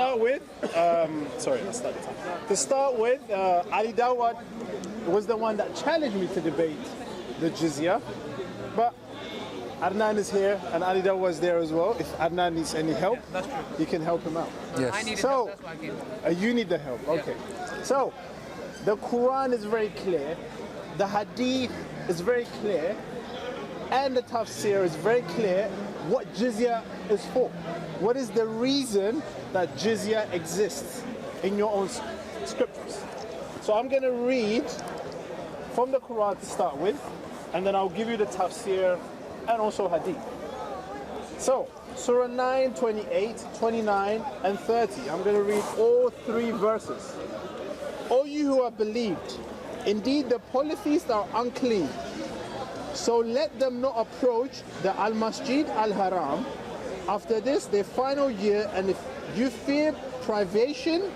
Start with, sorry, let's start the time. To start with, Ali Dawud was the one that challenged me to debate the jizya, but Adnan is here and Ali Dawud was there as well. If Adnan needs any help, you can help him out. Yes. I need So, help, that's why I came. you need the help, okay. So, the Quran is very clear, the Hadith is very clear, and the Tafsir is very clear what jizya is for. What is the reason that jizya exists in your own scriptures? So I'm going to read from the Quran to start with, and then I'll give you the Tafsir and also Hadith. So, Surah 9, 28, 29, and 30. I'm going to read all three verses. O you who have believed, indeed the polytheists are unclean, so let them not approach the Al-Masjid Al-Haram after this, their final year, and if you fear privation,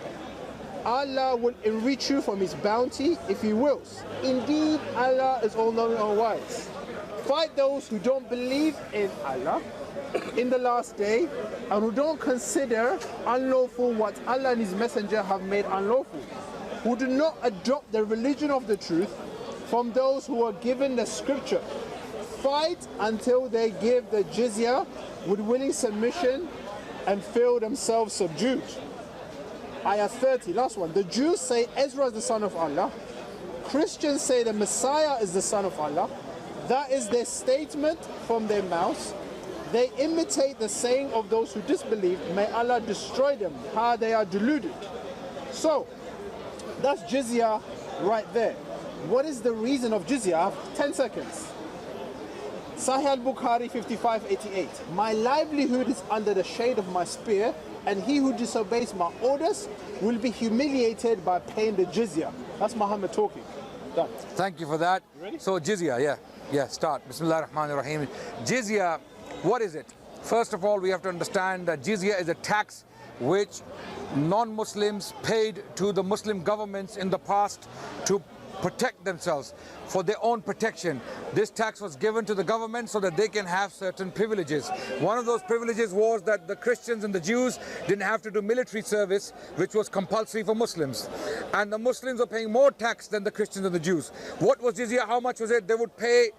Allah will enrich you from His bounty if He wills. Indeed, Allah is all-knowing and all-wise. Fight those who don't believe in Allah in the last day and who don't consider unlawful what Allah and His Messenger have made unlawful, who do not adopt the religion of the truth from those who are given the scripture. Fight until they give the jizya with willing submission and feel themselves subdued. Ayah 30, last one. The Jews say Ezra is the son of Allah. Christians say the Messiah is the son of Allah. That is their statement from their mouths. They imitate the saying of those who disbelieve. May Allah destroy them. How they are deluded. So, that's jizya right there. What is the reason of jizya? I have 10 seconds. Sahih al-Bukhari 5588. My livelihood is under the shade of my spear, and he who disobeys my orders will be humiliated by paying the jizya. That's Muhammad talking. Done. Thank you for that. Ready? So jizya, start. Bismillah ar-Rahman ar-Rahim. Jizya, what is it? First of all, we have to understand that jizya is a tax which non-Muslims paid to the Muslim governments in the past to protect themselves, for their own protection. This tax was given to the government so that they can have certain privileges. One of those privileges was that the Christians and the Jews didn't have to do military service, which was compulsory for Muslims. And the Muslims were paying more tax than the Christians and the Jews. What was jizya? How much was it? They would pay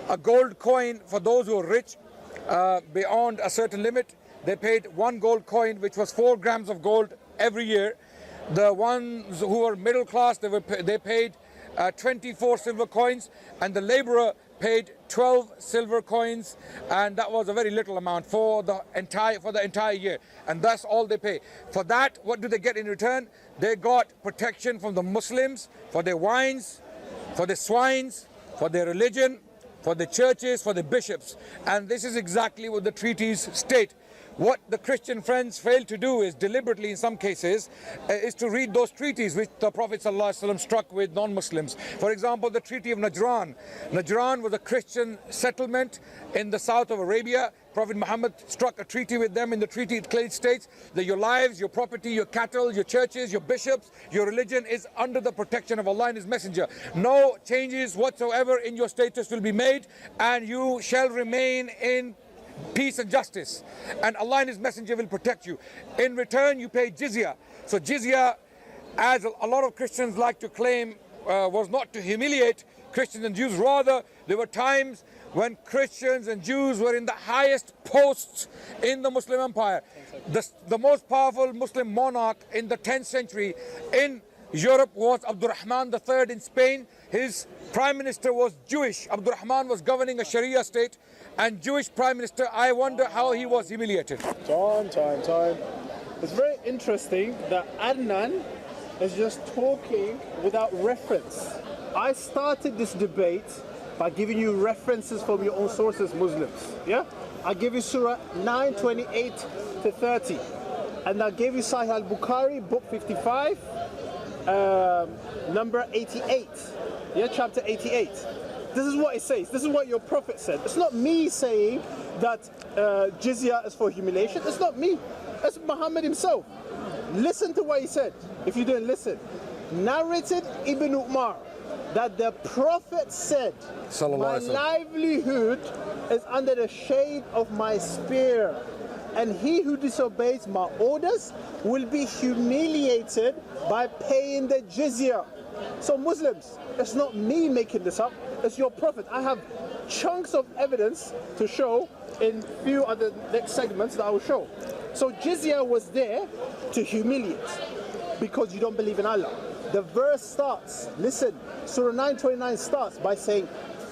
a gold coin for those who were rich beyond a certain limit. They paid one gold coin, which was 4 grams of gold every year. The ones who were middle class, they paid 24 silver coins, and the laborer paid 12 silver coins, and that was a very little amount for the entire year, and that's all they pay. For that, what do they get in return? They got protection from the Muslims for their wines, for their swines, for their religion, for the churches, for the bishops. And this is exactly what the treaties state. What the Christian friends fail to do is deliberately, in some cases, is to read those treaties which the Prophet ﷺ struck with non-Muslims. For example, the Treaty of Najran. Najran was a Christian settlement in the south of Arabia. Prophet Muhammad struck a treaty with them. In the treaty it clearly states that your lives, your property, your cattle, your churches, your bishops, your religion is under the protection of Allah and His Messenger. No changes whatsoever in your status will be made, and you shall remain in peace and justice, and Allah and His Messenger will protect you. In return, you pay jizya. So jizya, as a lot of Christians like to claim, was not to humiliate Christians and Jews. Rather, there were times when Christians and Jews were in the highest posts in the Muslim empire. The most powerful Muslim monarch in the 10th century in Europe was Abdurrahman III in Spain. His prime minister was Jewish. Abdurrahman was governing a Sharia state, and Jewish prime minister, I wonder how he was humiliated. Time. It's very interesting that Adnan is just talking without reference. I started this debate by giving you references from your own sources, Muslims. Yeah? I gave you Surah 9, 28 to 30. And I gave you Sahih al-Bukhari, book 55, number 88. Yeah, chapter 88. This is what it says. This is what your prophet said. It's not me saying that jizya is for humiliation. It's not me. It's Muhammad himself. Listen to what he said, if you didn't listen. Narrated Ibn Umar that the prophet said, my livelihood is under the shade of my spear. and he who disobeys my orders will be humiliated by paying the jizya. So Muslims, it's not me making this up, it's your prophet. I have chunks of evidence to show in few other next segments that I will show. So jizya was there to humiliate because you don't believe in Allah. The verse starts, listen, Surah 9:29 starts by saying,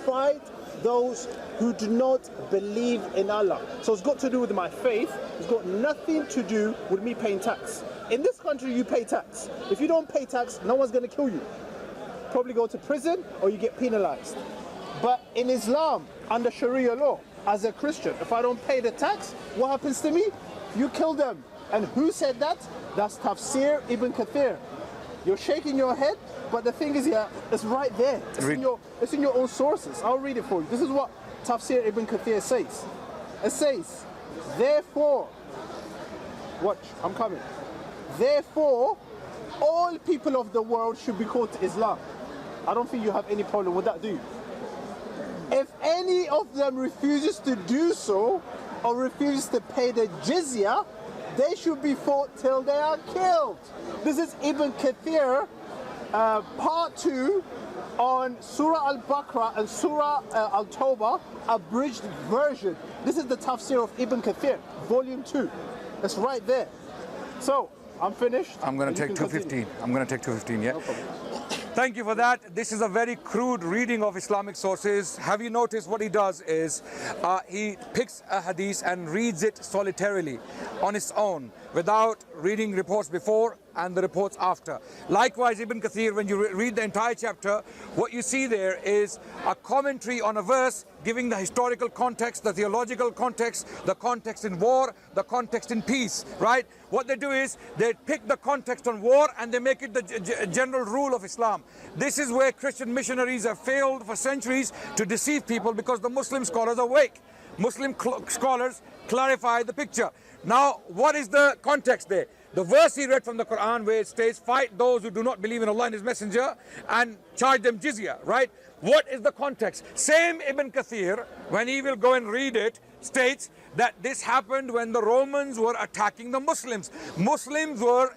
fight those who do not believe in Allah. So it's got to do with my faith. It's got nothing to do with me paying tax. In this country, you pay tax. If you don't pay tax, no one's going to kill you. Probably go to prison or you get penalized. But in Islam, under Sharia law, as a Christian, if I don't pay the tax, what happens to me? You kill them. And who said that? That's Tafsir Ibn Kathir. You're shaking your head, but the thing is here, it's right there. It's in your own sources. I'll read it for you. This is what Tafsir Ibn Kathir says. It says, therefore, watch, I'm coming. Therefore, all people of the world should be called to Islam. I don't think you have any problem with that, do you? If any of them refuses to do so, or refuses to pay the jizya, they should be fought till they are killed. This is Ibn Kathir, part 2 on Surah Al-Baqarah and Surah Al-Tawbah, abridged version. This is the tafsir of Ibn Kathir, volume 2. It's right there. So, I'm finished. I'm going to take 215. I'm going to take 215, yeah? No problem. Thank you for that. This is a very crude reading of Islamic sources. Have you noticed what he does is he picks a hadith and reads it solitarily on its own without reading reports before and the reports after. Likewise, Ibn Kathir, when you read the entire chapter, what you see there is a commentary on a verse giving the historical context, the theological context, the context in war, the context in peace, right? What they do is they pick the context on war and they make it the general rule of Islam. This is where Christian missionaries have failed for centuries to deceive people because the Muslim scholars are weak. Muslim scholars clarify the picture. Now, what is the context there? The verse he read from the Quran where it states, fight those who do not believe in Allah and His Messenger and charge them jizya, right? What is the context? Same Ibn Kathir, when he will go and read it, states that this happened when the Romans were attacking the Muslims. Muslims were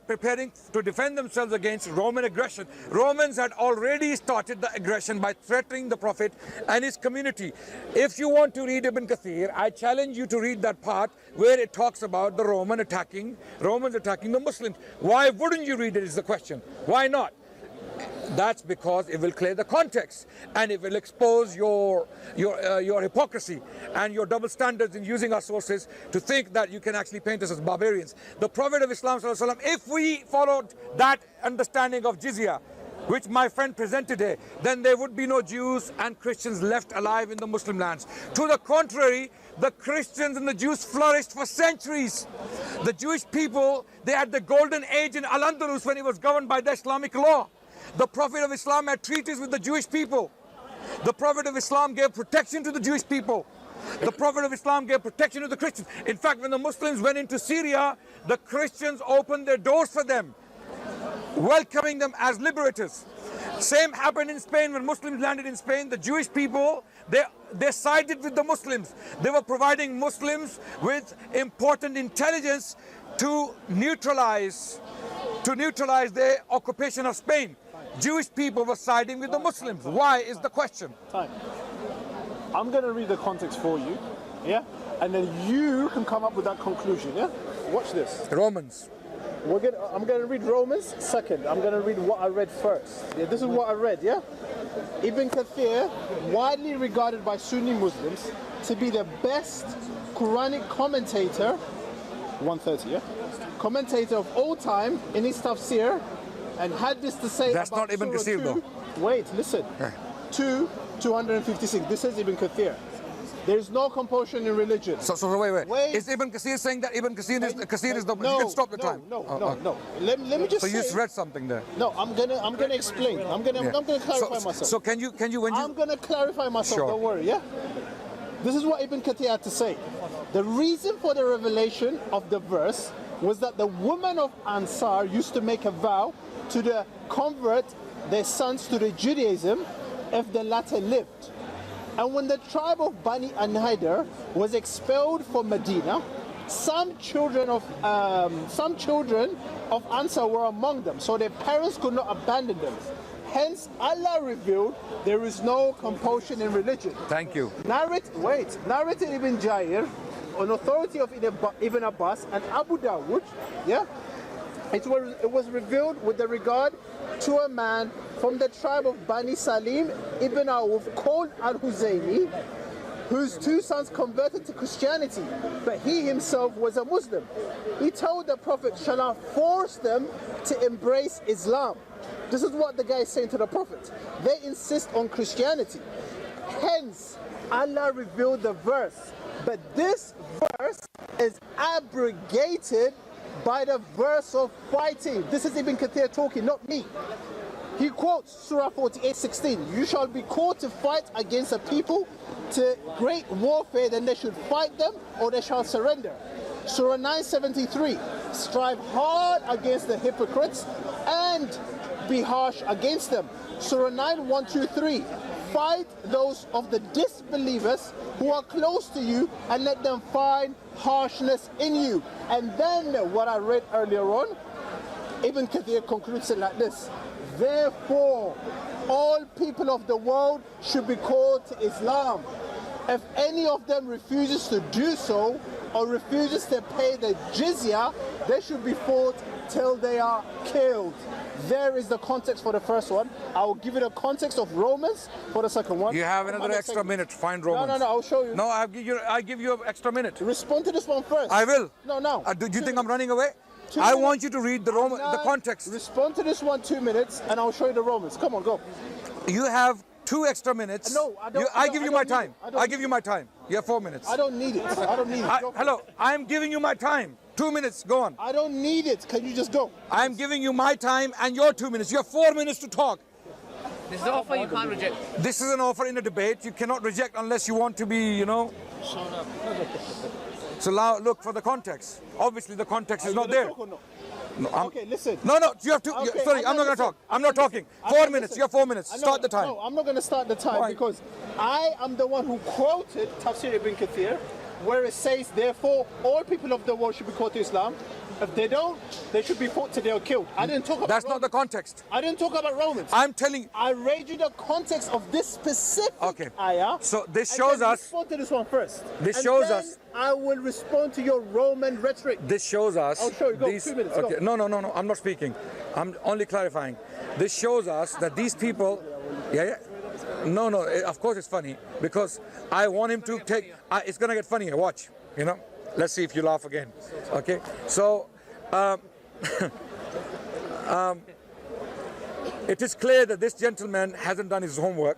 preparing to defend themselves against Roman aggression. Romans had already started the aggression by threatening the Prophet and his community. If you want to read Ibn Kathir, I challenge you to read that part where it talks about the Romans attacking the Muslims. Why wouldn't you read it is the question. Why not? That's because it will clear the context and it will expose your hypocrisy and your double standards in using our sources to think that you can actually paint us as barbarians. The Prophet of Islam, if we followed that understanding of jizya, which my friend presented here, then there would be no Jews and Christians left alive in the Muslim lands. To the contrary, the Christians and the Jews flourished for centuries. The Jewish people, they had the golden age in Al-Andalus when it was governed by the Islamic law. The Prophet of Islam had treaties with the Jewish people. The Prophet of Islam gave protection to the Jewish people. The Prophet of Islam gave protection to the Christians. In fact, when the Muslims went into Syria, the Christians opened their doors for them, welcoming them as liberators. Same happened in Spain. When Muslims landed in Spain, the Jewish people, they sided with the Muslims. They were providing Muslims with important intelligence to neutralize their occupation of Spain. Jewish people were siding with the Muslims. Why is the question? Time. I'm going to read the context for you, yeah? And then you can come up with that conclusion, yeah? Watch this. Romans. I'm going to read Romans second. I'm going to read what I read first. Yeah, this is what I read, yeah? Ibn Kathir, widely regarded by Sunni Muslims to be the best Quranic commentator, 130, yeah? Commentator of all time in his tafsir, and had this to say That's about not Ibn Kathir though. Wait, listen. 256. This is Ibn Kathir. There is no compulsion in religion. So wait. Is Ibn Kathir saying that Ibn Kathir is the? No, you can stop the time. No. Let me just. So you just read something there. No, I'm gonna explain. I'm gonna clarify myself. So can you I'm gonna clarify myself. Sure. Don't worry. Yeah. This is what Ibn Kathir had to say. The reason for the revelation of the verse was that the women of Ansar used to make a vow to convert their sons to the Judaism if the latter lived. And when the tribe of Bani Anhaider was expelled from Medina, some children of Ansar were among them, so their parents could not abandon them. Hence, Allah revealed there is no compulsion in religion. Thank you. Narrated Ibn Jair, on authority of Ibn Abbas and Abu Dawud, yeah, it was revealed with the regard to a man from the tribe of Bani Salim ibn Auf called Al-Huzayni, whose two sons converted to Christianity, but he himself was a Muslim. He told the Prophet, shall I force them to embrace Islam? This is what the guy is saying to the Prophet. They insist on Christianity. Hence, Allah revealed the verse. But this verse is abrogated by the verse of fighting. This is Ibn Kathir talking, not me. He quotes Surah 48:16. You shall be called to fight against a people to great warfare, then they should fight them or they shall surrender. Surah 9:73. Strive hard against the hypocrites and be harsh against them. Surah 9:1-3. Fight those of the disbelievers who are close to you and let them find harshness in you. And then what I read earlier on, Ibn Kathir concludes it like this. Therefore, all people of the world should be called to Islam. If any of them refuses to do so or refuses to pay the jizya, they should be fought till they are killed. There is the context for the first one. I will give you the context of Romans for the second one. You have another extra minute. Find Romans. No, I'll show you. No, I give you an extra minute. Respond to this one first. I will. No. Do you think I'm running away? 2 I minutes. want you to read the context. Respond to this one 2 minutes and I'll show you the Romans. Come on, go. You have 2 extra minutes. No, I don't. I give you my time. I don't I give you my time. You have 4 minutes. I don't need it. I don't need it. Go for Hello, it. I'm giving you my time. 2 minutes, go on. I don't need it. Can you just go? I'm giving you my time and your 2 minutes. You have 4 minutes to talk. This is an offer you can't reject. This is an offer in a debate. You cannot reject unless you want to be, you know. So now look for the context. Obviously the context is not there. No, Okay, listen. No, you have to. Okay, Sorry, I'm not going to talk. I'm not talking. 4 minutes. You have 4 minutes. Start the time. No, I'm not going to start the time Why? because I am the one who quoted Tafsir Ibn Kathir, where it says, therefore, all people of the world should be called to Islam. If they don't, they should be fought till they are killed. I didn't talk about That's Romans. not the context. I didn't talk about Romans. I'm telling you. I read you the context of this specific ayah. So this and shows then us. Respond to this one first. This and shows then us. I will respond to your Roman rhetoric. This shows us. I'll show you. Go. These, 2 minutes. okay. Go. No. I'm not speaking. I'm only clarifying. This shows us that these people. Yeah. No. Of course it's funny because I want him to take. It's gonna get funnier. Watch. You know. Let's see if you laugh again. Okay. So. It is clear that this gentleman hasn't done his homework.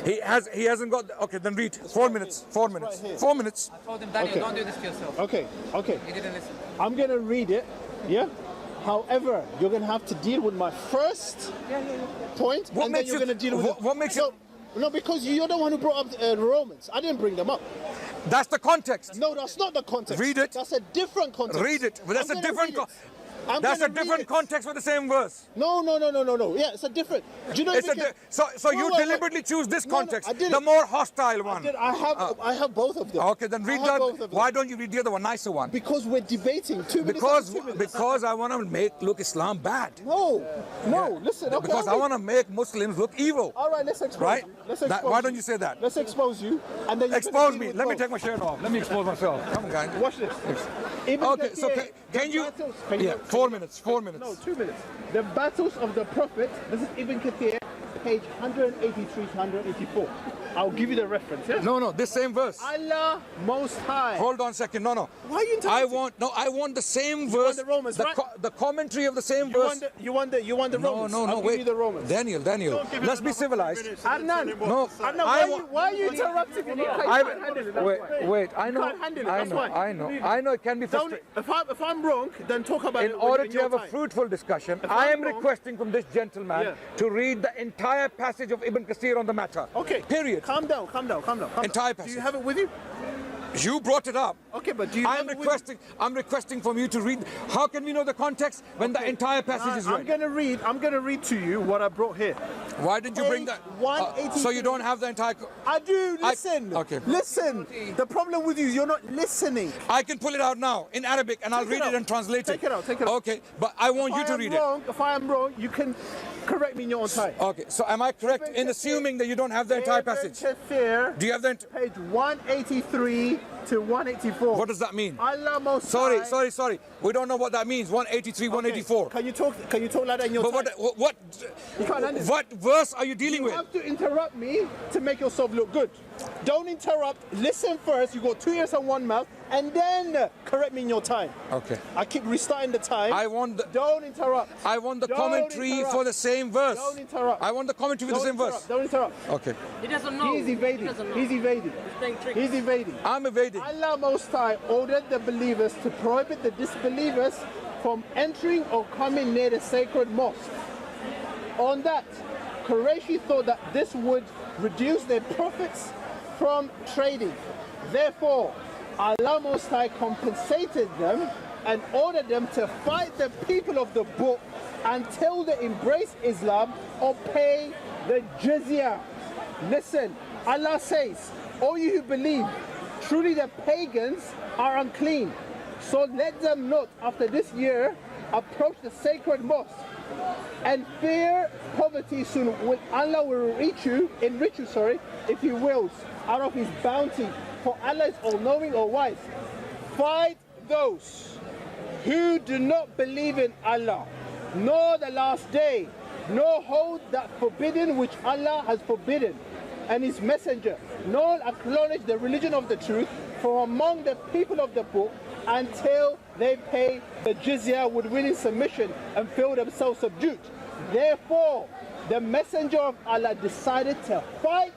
He hasn't got. Okay, then read. 4 minutes. 4 minutes. 4 minutes. I told him, Daniel, Okay. don't do this to yourself. Okay. He didn't listen. I'm going to read it. Yeah. However, you're going to have to deal with my first point, What and then makes you're you- going to deal with what makes you- No, because you're the one who brought up the Romans. I didn't bring them up. That's the context. No, that's not the context. Read it. That's a different context. Read it. But that's I'm a gonna different. read it. I'm That's a gonna read different it. context for the same verse. No. Yeah, it's a different. Do you know? It's so you wait. deliberately choose this No, context, I didn't. the more hostile one. I have both of them. Okay, then read I have both that. of them. Why don't you read the other one, nicer one? Because we're debating 2 minutes. Because I want to make look Islam bad. No. Listen. Okay, Because I want to make Muslims look evil. All right, let's expose Right? you. Let's expose Why you. don't you say that? Let's expose you, and then Expose me. Let me take my shirt off. Let me expose myself. Come on, guys. Watch this. Ibn Okay, so Kathir, can the you? battles- Yeah, 4 minutes. 4 minutes. No, 2 minutes. The battles of the Prophet. This is Ibn Kathir, page 183 to 184. I'll give you the reference. Yeah? No, this same verse. Allah Most High. Hold on a second. No. Why are you interrupting? I want the same verse. the Romans, right? The commentary of the same verse. You want the Romans? No, I'll give wait. you the Romans. Daniel, let's be civilized. Adnan, No, why are you interrupting me? You can't handle it. That's why. Wait, I know. can't handle it, that's why. I know it can be Don't, frustrating. if I'm wrong, then talk about it. In order in to your have a time. fruitful discussion, If I I'm am wrong- requesting from this gentleman Yeah. to read the entire passage of Ibn Kathir on the matter. Okay. Period. Calm down. Entire Do you passage. have it with you? You brought it up. Okay, but do you? I'm requesting from you to read. How can we know the context when the entire passage is read? I'm gonna read to you what I brought here. Why did you bring that? 183. So you don't have the entire. I do. Listen. Okay. Listen. The problem with you is you're not listening. I can pull it out now in Arabic and I'll read it and translate it. Take it out. Take it out. Okay, but I want you to read it. If I am wrong, you can correct me in your own time. Okay, so am I correct in assuming that you don't have the entire passage? Do you have the page 183 to 184? What does that mean? Allah Most Sorry. High. We don't know what that means. 183, 184. Can you talk like that in your But time? what verse are you dealing with? You have to interrupt me to make yourself look good. Don't interrupt. Listen first. You got 2 ears and 1 mouth, and then correct me in your time. Okay. I keep restarting the time. Don't interrupt. I want the commentary for the same verse. Don't interrupt. I want the commentary for the same verse. Don't interrupt. Okay. He doesn't know. He's evading. He's evading. He's evading. I'm evading. Allah Most High ordered the believers to prohibit the disbelievers from entering or coming near the sacred mosque. On that, Quraysh thought that this would reduce their profits from trading. Therefore, Allah Most High compensated them and ordered them to fight the people of the book until they embrace Islam or pay the jizya. Listen, Allah says, "O you who believe, truly the pagans are unclean. So let them not, after this year, approach the sacred mosque and fear poverty soon. When Allah will enrich you, if He wills, out of His bounty. For Allah is all-knowing, all-wise. Fight those who do not believe in Allah, nor the last day, nor hold that forbidden which Allah has forbidden, and His messenger, nor acknowledge the religion of the truth from among the people of the book until they pay the jizya with willing submission and feel themselves subdued. Therefore, the messenger of Allah decided to fight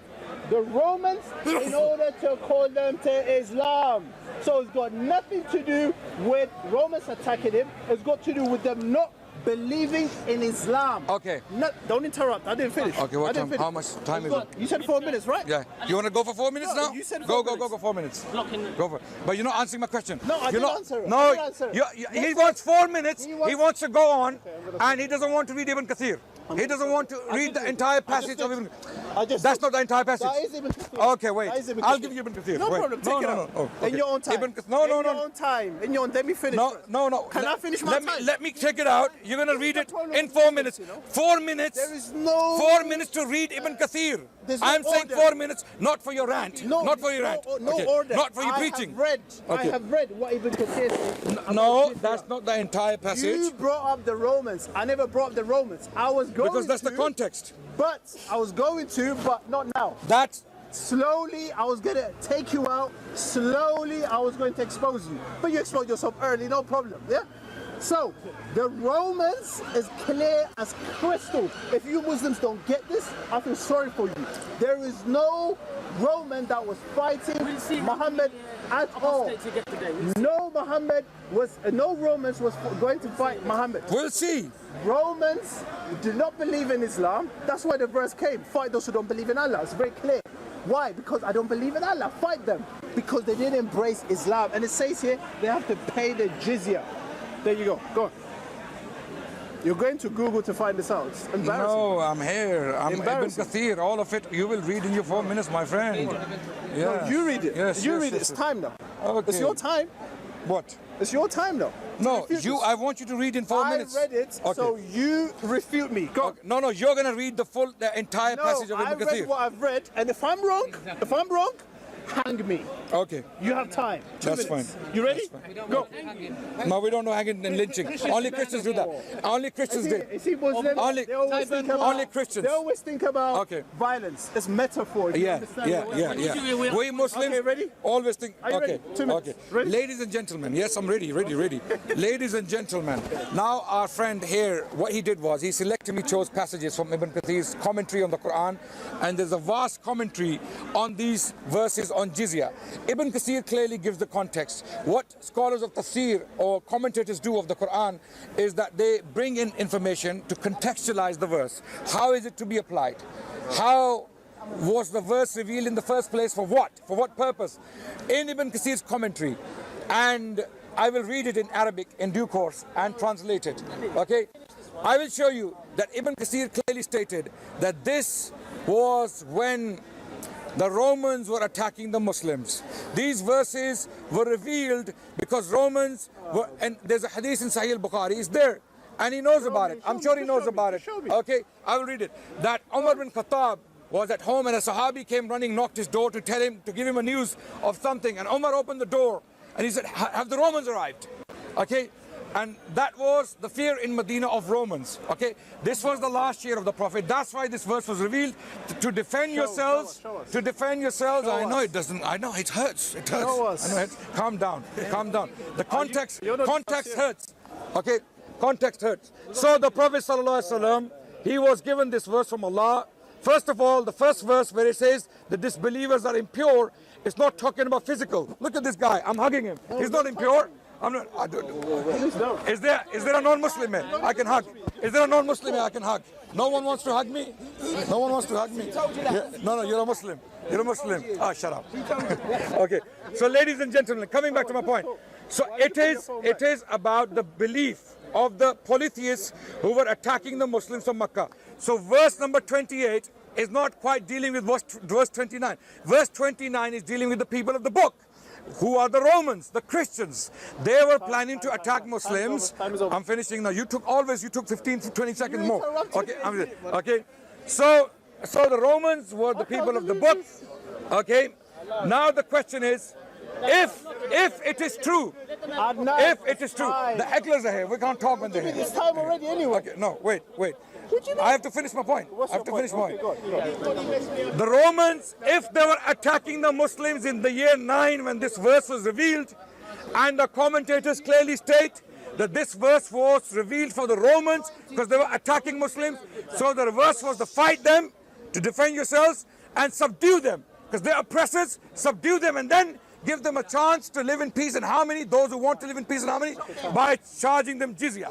the Romans in order to call them to Islam. So it's got nothing to do with Romans attacking him. It's got to do with them not believing in Islam. Okay. Don't interrupt. I didn't finish. Okay, what time? How much time is it? You said 4 minutes, right? Yeah. You want to go for 4 minutes now? You said go 4 minutes. Go 4 minutes. Go for it. But you're not answering my question. No, I didn't answer it. No, I didn't answer it. he wants 4 minutes. He wants to go on, and he doesn't want to read Ibn Kathir. He doesn't want to read the entire passage of Ibn Kathir. That's not the entire passage. That is Ibn Kathir. Okay, wait. I'll give you Ibn Kathir. No problem. Take it out. Okay. In your own time. In your own time. Let me finish. No. Can I finish my time? Let me take it out. You're going to read it in 4 minutes. 4 minutes. There is no... 4 minutes to read Ibn Kathir. I'm saying 4 minutes, not for your rant. Not for your rant. No order. Not for your preaching. I have read what Ibn Kathir says. No, that's not the entire passage. You brought up the Romans. I never brought up the Romans. I was going to. Because that's the context. But I was going to, but not now. That's... Slowly, I was going to take you out. Slowly, I was going to expose you. But you exposed yourself early, no problem, yeah? So, the Romans is clear as crystal. If you Muslims don't get this, I feel sorry for you. There is no Roman that was fighting Muhammad at all. No Romans was going to fight Muhammad. We'll see. Romans do not believe in Islam. That's why the verse came. Fight those who don't believe in Allah. It's very clear. Why? Because I don't believe in Allah. Fight them. Because they didn't embrace Islam. And it says here, they have to pay the jizya. There you go. Go on. You're going to Google to find this out. It's embarrassing. No, I'm here. I'm Ibn Kathir. All of it you will read in your 4 minutes, my friend. Yeah. No, you read it. Yes, you read it. It's time now. Okay. It's your time. What? It's your time now. No, I want you to read in 4 minutes. I read it, so you refute me. Go. Okay. No, you're going to read the entire passage of Ibn Kathir. I read what I've read, and if I'm wrong, hang me. Okay. You have time. That's fine. You ready? Go. No, we don't know hanging and lynching. Only Christians do that. Only Christians do. Is he Muslim? Only Christians. They always think about violence. It's metaphor. Yeah. We Muslims always think. Are you ready? 2 minutes. Okay. Ready? Ladies and gentlemen, yes, I'm ready. Ladies and gentlemen, now our friend here, what he did was he selectively chose passages from Ibn Kathir's commentary on the Quran, and there's a vast commentary on these verses on jizya. Ibn Kathir clearly gives the context. What scholars of tafsir or commentators do of the Quran is that they bring in information to contextualize the verse. How is it to be applied? How was the verse revealed in the first place? For what? For what purpose? In Ibn Kathir's commentary, and I will read it in Arabic in due course and translate it. Okay? I will show you that Ibn Kathir clearly stated that this was when the Romans were attacking the Muslims. These verses were revealed because Romans were, and there's a hadith in Sahih al-Bukhari, it's there, and he knows about it. I'm sure he knows about it. Okay, I will read it. That Umar bin Khattab was at home and a Sahabi came running, knocked his door to tell him, to give him a news of something, and Umar opened the door and he said, have the Romans arrived? Okay, and that was the fear in Medina of Romans. Okay, this was the last year of the Prophet. That's why this verse was revealed, to defend yourselves. Show us. To defend yourselves. I know it doesn't. I know it hurts. It hurts. Show us. I know it. Calm down. Calm down. The context. you're not Context sincere. hurts. Okay, context hurts. So the Prophet ﷺ, he was given this verse from Allah. First of all, the first verse where it says the disbelievers are impure, it's not talking about physical. Look at this guy. I'm hugging him. He's not impure. I'm not. Is there a non-Muslim man I can hug? Is there a non-Muslim man I can hug? No one wants to hug me? No one wants to hug me? Yeah. No, you're a Muslim. You're a Muslim. Ah, shut up. Okay. So, ladies and gentlemen, coming back to my point. So it is about the belief of the polytheists who were attacking the Muslims from Makkah. So verse number 28 is not quite dealing with verse 29. Verse 29 is dealing with the people of the book, who are the Romans, the Christians. They were planning to attack Muslims. I'm finishing now. You took 15 to 20 seconds more. Okay, okay. So the Romans were the people of the book. Okay. Now the question is, if it is true, Adnan, if it is true, the hecklers are here. We can't talk when they're here. it's time already anyway. Okay, no, wait. I have to finish my point. I have to finish my point. Okay, The Romans, if they were attacking the Muslims in the year 9 when this verse was revealed, and the commentators clearly state that this verse was revealed for the Romans because they were attacking Muslims, so the verse was to fight them, to defend yourselves and subdue them, because they're oppressors. Subdue them and then give them a chance to live in peace and harmony, those who want to live in peace and harmony, by charging them jizya.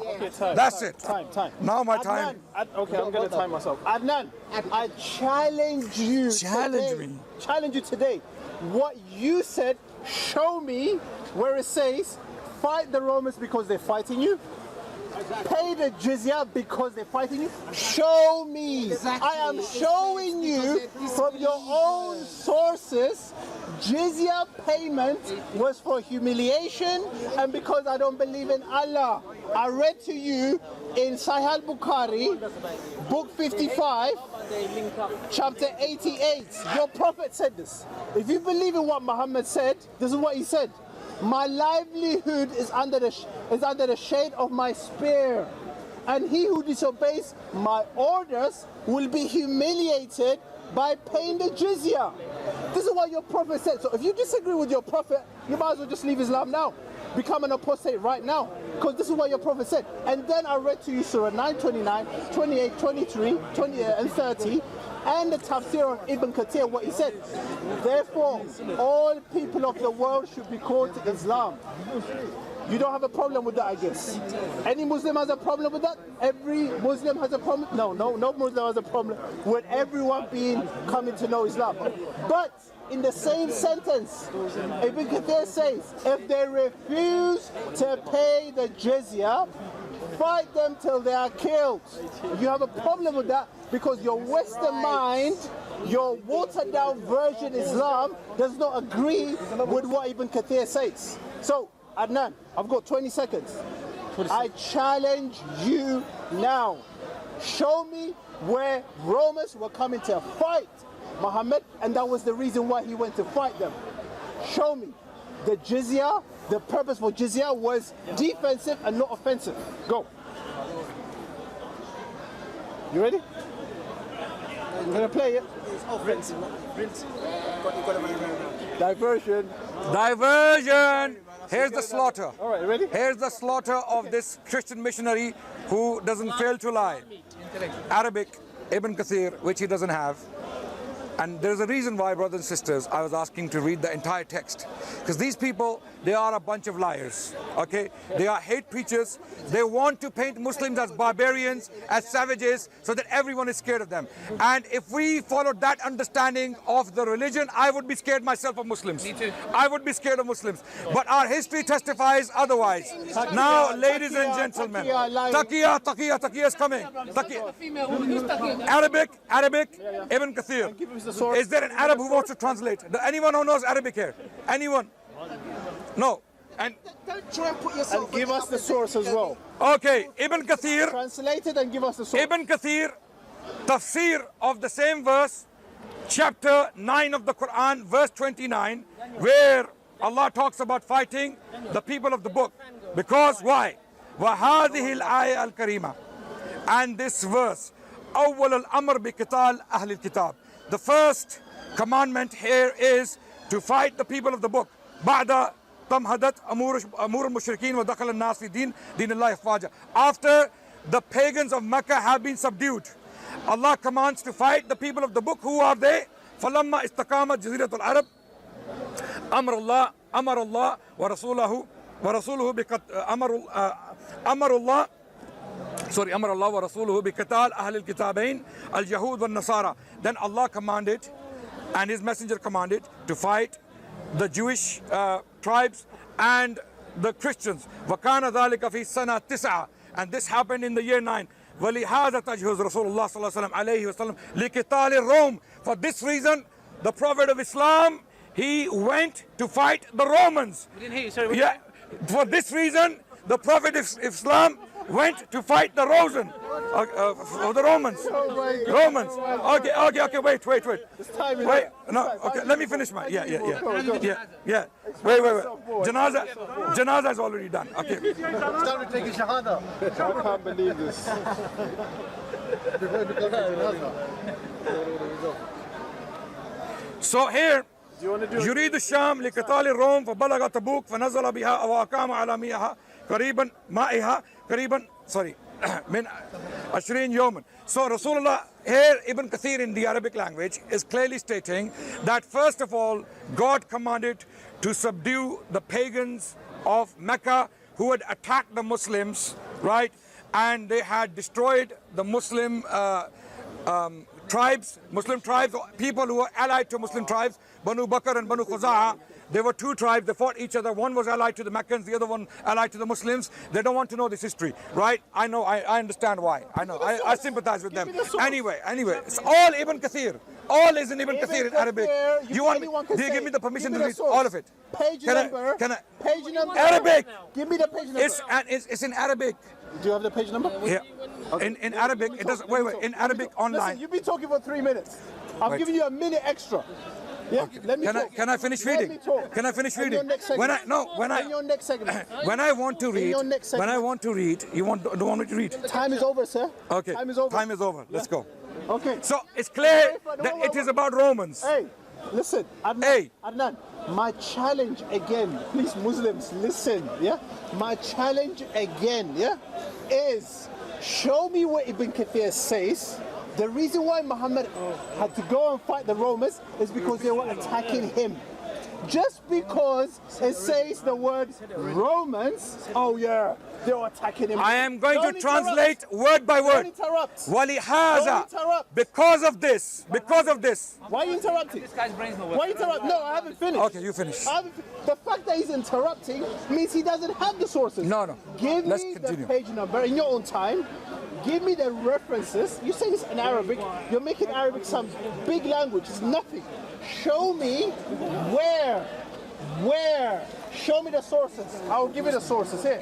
That's it. Time. Now my Adnan, time. Okay, I'm going to time myself. Adnan, I challenge you Challenge you today. What you said, show me where it says, fight the Romans because they're fighting you. Pay the jizya because they're fighting you. Show me. I am showing you from your own sources. Jizya payment was for humiliation and because I don't believe in Allah. I read to you in Sahih al-Bukhari, book 55, chapter 88. Your prophet said this. If you believe in what Muhammad said, this is what he said. My livelihood is under the shade of my spear, and he who disobeys my orders will be humiliated by paying the jizya. This is what your prophet said. So if you disagree with your prophet, you might as well just leave Islam now. Become an apostate right now, because this is what your prophet said. And then I read to you Surah 9, 29, 28, 23, 20 and 30, and the tafsir on Ibn Kathir, what he said. Therefore, all people of the world should be called to Islam. You don't have a problem with that, I guess. Any Muslim has a problem with that? Every Muslim has a problem? No Muslim has a problem with everyone coming to know Islam. But in the same sentence, Ibn Kathir says, if they refuse to pay the jizya, fight them till they are killed. You have a problem with that because your Western mind, your watered down version Islam does not agree with what Ibn Kathir says. So, Adnan, I've got 20 seconds. I challenge you now. Show me where Romans were coming to fight Muhammad, and that was the reason why he went to fight them. Show me. The jizya, the purpose for jizya was defensive and not offensive. Go. You ready? We're gonna play it. Diversion. Diversion. Here's the slaughter. All right, ready? Here's the slaughter of this Christian missionary who doesn't fail to lie. Arabic, Ibn Kathir, which he doesn't have. And there's a reason why, brothers and sisters, I was asking to read the entire text. Because these people, they are a bunch of liars, okay? They are hate preachers. They want to paint Muslims as barbarians, as savages, so that everyone is scared of them. And if we followed that understanding of the religion, I would be scared myself of Muslims. Me too. I would be scared of Muslims. But our history testifies otherwise. Now, ladies and gentlemen, Taqiyya is coming. Arabic, Ibn Kathir. Is there an Arab who wants to translate? Anyone who knows Arabic here? Anyone? No. And Don't try and put yourself. And give us the source as well. okay, Ibn Kathir. Translate it and give us the source. Ibn Kathir, tafsir of the same verse, chapter 9 of the Quran, verse 29, where Allah talks about fighting the people of the book. Because why? وَهَذِهِ الْآيَةِ الْكَرِيمَةِ. And this verse, أول الأمر بقتال أهل الكتاب. The first commandment here is to fight the people of the book. بعد تمهدت أمور المشركين ودخل الناس في دين الله أفواجا. After the pagans of Mecca have been subdued, Allah commands to fight the people of the book. Who are they? فلما استقامت جزيرة العرب أمر الله ورسوله أمر الله ورسوله بقتال أهل الكتابين اليهود والنصارى. Then Allah commanded and His Messenger commanded to fight the Jewish tribes and the Christians. وكان ذلك في سنة 9. And this happened in the year 9. ولهذا تجهز رسول الله صلى الله عليه وسلم لقتال الروم. For this reason, the Prophet of Islam, he went to fight the Romans. We didn't hear you, sorry. Yeah, for this reason, the Prophet of Islam went to fight the Romans. Romans. Okay, wait. Wait, no, okay, let me finish my, yeah. Wait. Janaza is already done, okay. Start taking shahada. I can't believe this. So here, يريد الشام لقتال الروم فبلغ تبوك فنزل بها وأقام على مائها قريبا من 20 يوما. So Rasulullah here, Ibn Kathir in the Arabic language is clearly stating that first of all, God commanded to subdue the pagans of Mecca who had attacked the Muslims, right? And they had destroyed the Muslim tribes, people who were allied to Muslim tribes, Banu Bakr and Banu Khuza'a. There were two tribes, they fought each other. One was allied to the Meccans, the other one allied to the Muslims. They don't want to know this history, right? I know, I understand why. I know, I sympathize with them. Anyway, it's all Ibn Kathir. All is in Ibn Kathir in Arabic. Do you give me the permission to read all of it? Page number. Page number. Arabic. Give me the page number. It's in Arabic. Do you have the page number? Yeah. Okay. In Arabic, it doesn't. Wait. In Arabic online. Listen, you've been talking for 3 minutes. I'm giving you a minute extra. Yeah. Okay. Let me talk. Can I finish reading? Let me talk. Can I finish In reading? your next segment. In your next segment. When I want to read, your next segment. when I want to read, don't want me to read. Time is over, sir. Okay. Time is over. Time is over. Let's go. Okay. So it's clear that it is about Romans. Hey, listen, Adnan. Hey. Adnan, my challenge again, please Muslims, listen, yeah? My challenge again, yeah, is show me what Ibn Kathir says. The reason why Muhammad had to go and fight the Romans is because they were attacking him. Just because it says the word Romans, oh yeah, they were attacking him. I am going Don't to translate word by word. Don't interrupt. Walihaza. Don't interrupt. Because of this. Why are you interrupting? This guy's brain's not working. Why interrupt? No, I haven't finished. Okay, you finish. The fact that he's interrupting means he doesn't have the sources. No. Give Let's me continue. the page number in your own time. Give me the references. You say this in Arabic. You're making Arabic some big language. It's nothing. Show me where. Show me the sources. I'll give you the sources here.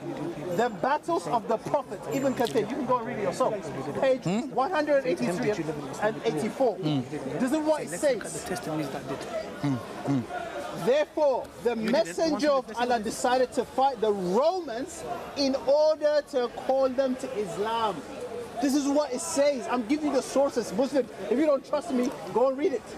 The battles of the Prophet, Ibn Kathir. You can go and read it yourself. Page 183 and 84. This is what it says. Therefore, the messenger of Allah decided to fight the Romans in order to call them to Islam. This is what it says. I'm giving you the sources. Muslim, if you don't trust me, go and read it.